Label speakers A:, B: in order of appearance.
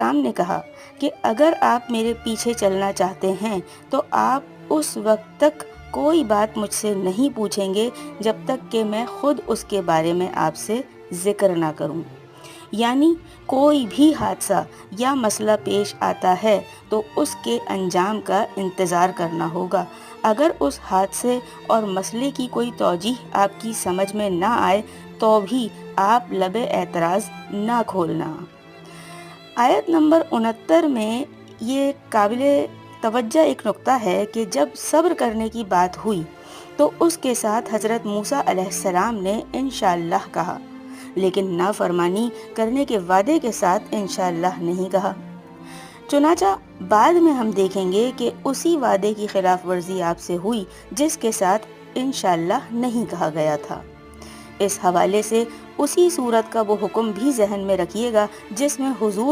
A: अलैहिस्सलाम ने कहा कि अगर आप मेरे पीछे चलना चाहते हैं तो आप उस वक्त तक कोई बात मुझसे नहीं पूछेंगे जब तक कि मैं खुद उसके बारे में आपसे जिक्र ना करूं। यानी कोई भी हादसा या मसला पेश आता है तो उसके अंजाम का इंतज़ार करना होगा। अगर उस हादसे और मसले की कोई तौजीह आपकी समझ में ना आए तो भी आप लबे एतराज़ ना खोलना। आयत नंबर 69 में ये काबिले तवज्जो एक नुक्ता है कि जब सब्र करने की बात हुई तो उसके साथ हज़रत मूसा अलैहिस्सलाम ने इंशाअल्लाह कहा, लेकिन नाफरमानी करने के वादे के साथ इंशाअल्लाह नहीं कहा। चुनाचा बाद में हम देखेंगे कि उसी वादे की खिलाफ वर्जी आपसे हुई जिसके साथ इंशाअल्लाह नहीं कहा गया था। इस हवाले से उसी सूरत का वो हुक्म भी जहन में रखिएगा जिसमें हुजूर